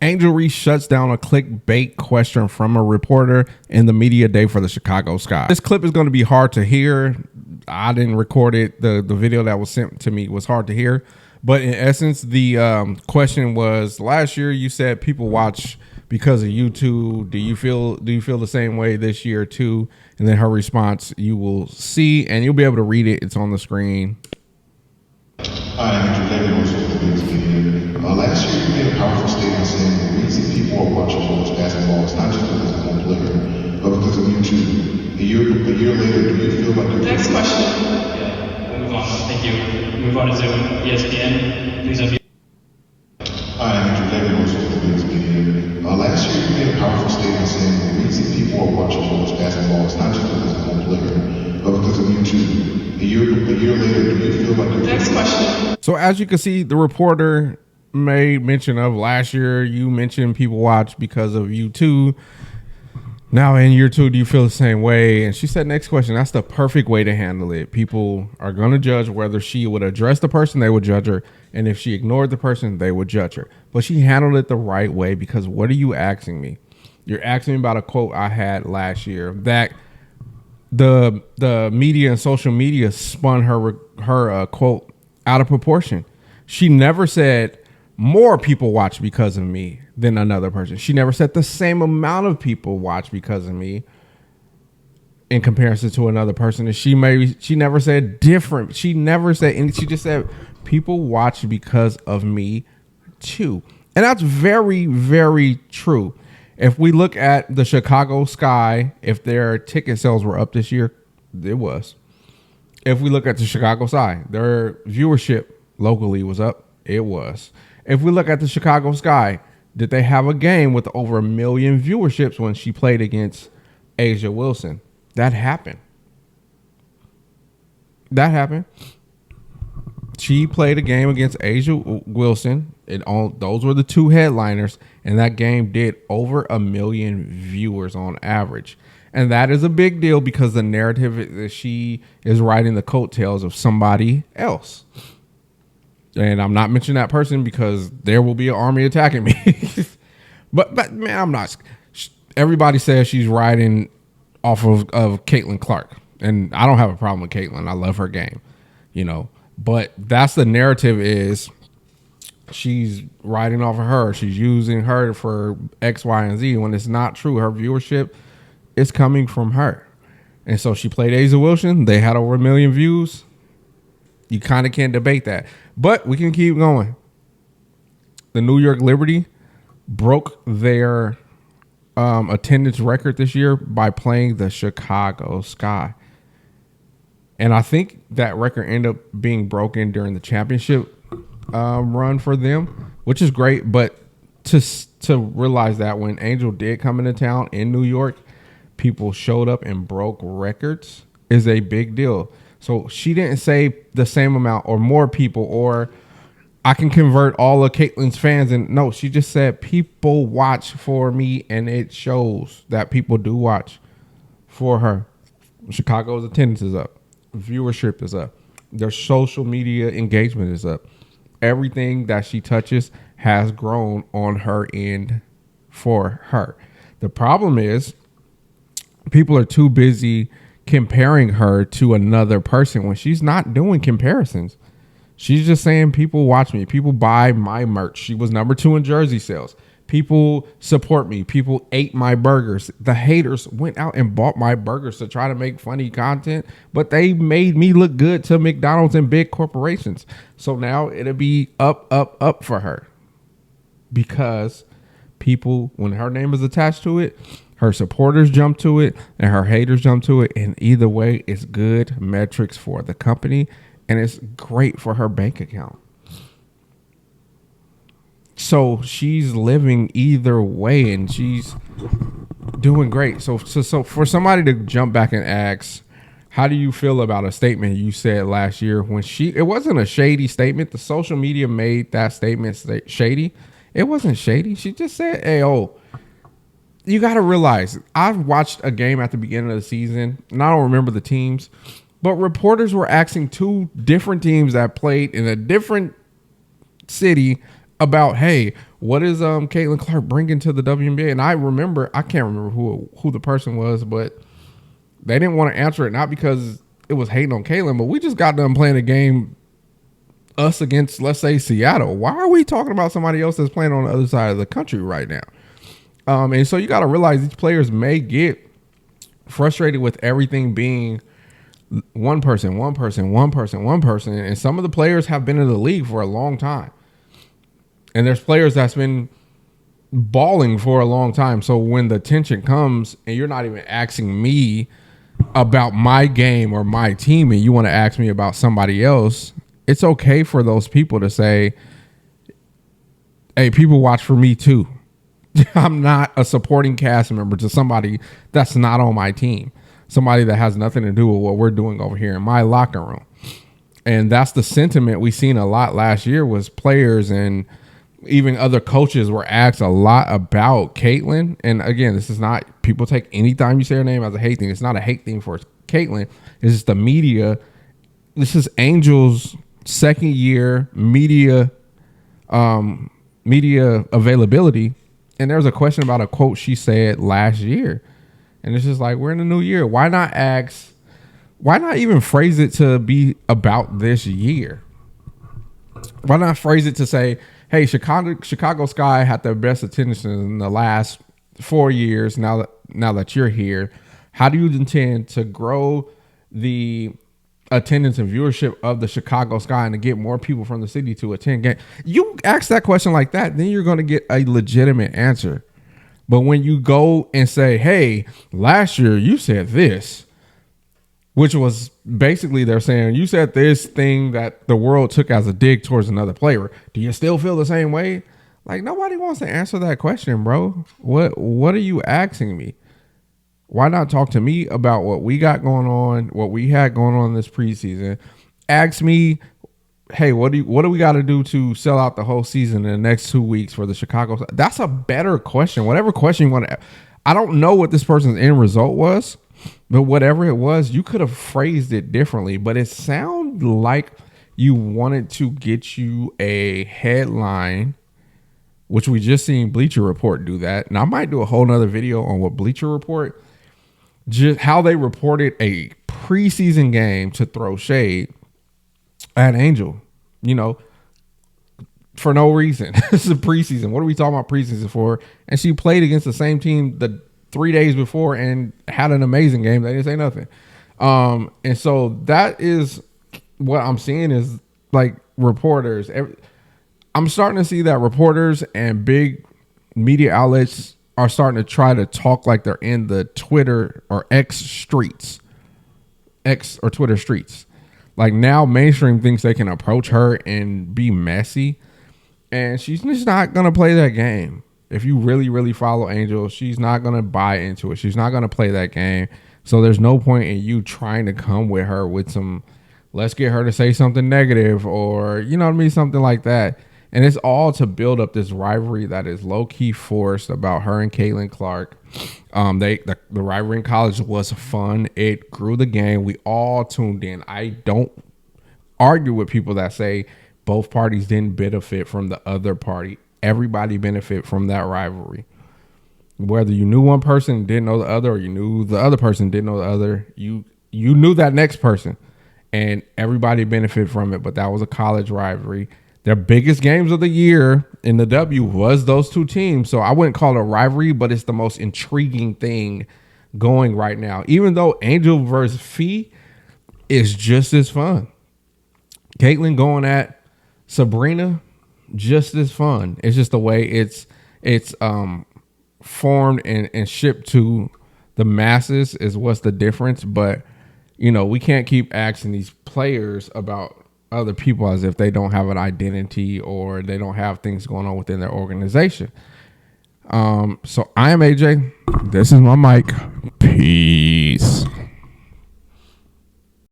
Angel Reese shuts down a clickbait question from a reporter in the media day for the Chicago Sky. This clip is going to be hard to hear. I didn't record it. The video that was sent to me was hard to hear. But in essence, the question was, last year you said people watch because of YouTube. Do you feel the same way this year too? And then her response, you will see, and you'll be able to read it. It's on the screen. Hi, Angel Reese with the Bigs Media. Last year, you made a powerful statement saying the reason people are watching college basketball is not just because of one player, but because of YouTube. A year later, do you feel like you're... Next question. Yeah, we'll move on. Thank you. Move on to Zoom. ESPN. Please unmute. Hi, Angel Reese with the Bigs Media. Last year, you made a powerful statement saying the reason people are watching college basketball is not just because of one player, but because of YouTube. A year later, do you feel like you're... Next question. So as you can see, the reporter made mention of last year. You mentioned people watch because of you too. Now in year two, do you feel the same way? And she said, next question. That's the perfect way to handle it. People are going to judge whether she would address the person, they would judge her. And if she ignored the person, they would judge her. But she handled it the right way, because what are you asking me? You're asking me about a quote I had last year that the media and social media spun her quote out of proportion. She never said more people watch because of me than another person. She never said the same amount of people watch because of me in comparison to another person. And she never said different. She never said, and she just said people watch because of me too. And that's very, very true. If we look at the Chicago Sky, if their ticket sales were up this year, it was. If we look at the Chicago Sky, their viewership locally was up. It was. If we look at the Chicago Sky, did they have a game with over 1 million viewerships when she played against A'ja Wilson? That happened. She played a game against A'ja Wilson. Those were the two headliners, and that game did over 1 million viewers on average. And that is a big deal, because the narrative is that she is riding the coattails of somebody else. And I'm not mentioning that person because there will be an army attacking me. but man, I'm not. Everybody says she's riding off of Caitlin Clark, and I don't have a problem with Caitlin. I love her game, But that's the narrative, is she's riding off of her. She's using her for X, Y, and Z, when it's not true. Her viewership is coming from her. And so she played A'ja Wilson. They had over 1 million views. You kind of can't debate that. But we can keep going. The New York Liberty broke their attendance record this year by playing the Chicago Sky. And I think that record ended up being broken during the championship run for them, which is great. But to realize that when Angel did come into town in New York, people showed up and broke records is a big deal. So she didn't say the same amount or more people, or I can convert all of Caitlin's fans. And no, she just said people watch for me, and it shows that people do watch for her. Chicago's attendance is up. Viewership is up. Their social media engagement is up. Everything that she touches has grown on her end for her. The problem is people are too busy comparing her to another person when she's not doing comparisons. She's just saying people watch me. People buy my merch. She was number 2 in jersey sales. People support me. People ate my burgers. The haters went out and bought my burgers to try to make funny content, but they made me look good to McDonald's and big corporations. So now it'll be up for her, because people, when her name is attached to it, her supporters jump to it and her haters jump to it. And either way, it's good metrics for the company, and it's great for her bank account. So she's living either way, and she's doing great. So for somebody to jump back and ask, how do you feel about a statement you said last year when it wasn't a shady statement. The social media made that statement shady. It wasn't shady. She just said, hey, you got to realize, I've watched a game at the beginning of the season, and I don't remember the teams, but reporters were asking 2 different teams that played in a different city about, hey, what is Caitlin Clark bringing to the WNBA? And I can't remember who the person was, but they didn't want to answer it, not because it was hating on Caitlin, but we just got done playing a game, us against, let's say, Seattle. Why are we talking about somebody else that's playing on the other side of the country right now? And so you got to realize these players may get frustrated with everything being one person. And some of the players have been in the league for a long time. And there's players that's been balling for a long time. So when the tension comes and you're not even asking me about my game or my team and you want to ask me about somebody else, it's okay for those people to say, hey, people watch for me too. I'm not a supporting cast member to somebody that's not on my team, somebody that has nothing to do with what we're doing over here in my locker room. And that's the sentiment we seen a lot last year, was players and even other coaches were asked a lot about Caitlin. And again, this is not, people take any time you say her name as a hate thing. It's not a hate thing for Caitlin. It's just the media. This is Angel's second year media availability. And there was a question about a quote she said last year. And it's just like, we're in a new year. Why not even phrase it to be about this year? Why not phrase it to say, hey, Chicago Sky had the best attendance in the last 4 years. Now that you're here, how do you intend to grow the attendance and viewership of the Chicago Sky and to get more people from the city to attend game? You ask that question like that, then you're going to get a legitimate answer. But when you go and say, hey, last year you said this, which was basically they're saying, you said this thing that the world took as a dig towards another player. Do you still feel the same way? Like, nobody wants to answer that question, bro. What are you asking me? Why not talk to me about what we got going on, what we had going on this preseason? Ask me, hey, what do we got to do to sell out the whole season in the next 2 weeks for the Chicago? That's a better question. Whatever question you want to, I don't know what this person's end result was, but whatever it was, you could have phrased it differently. But it sounded like you wanted to get you a headline, which we just seen Bleacher Report do that. And I might do a whole nother video on what Bleacher Report, just how they reported a preseason game to throw shade at Angel, for no reason. This is a preseason. What are we talking about preseason for? And she played against the same team the 3 days before and had an amazing game. They didn't say nothing. And so that is what I'm seeing is like reporters. I'm starting to see that reporters and big media outlets are starting to try to talk like they're in the Twitter or X or Twitter streets. Like now mainstream thinks they can approach her and be messy, and she's just not going to play that game. If you really, really follow Angel, she's not going to buy into it. She's not going to play that game. So there's no point in you trying to come with her with some, let's get her to say something negative or, something like that. And it's all to build up this rivalry that is low-key forced about her and Caitlin Clark. The rivalry in college was fun. It grew the game. We all tuned in. I don't argue with people that say both parties didn't benefit from the other party. Everybody benefit from that rivalry. Whether you knew one person and didn't know the other, or you knew the other person didn't know the other, you knew that next person, and everybody benefited from it. But that was a college rivalry. Their biggest games of the year in the W was those two teams. So I wouldn't call it a rivalry, but it's the most intriguing thing going right now. Even though Angel versus Fee is just as fun. Caitlin going at Sabrina, just as fun. It's just the way it's formed and shipped to the masses is what's the difference. But, we can't keep asking these players about other people as if they don't have an identity or they don't have things going on within their organization. So I am AJ. This is my mic. Peace.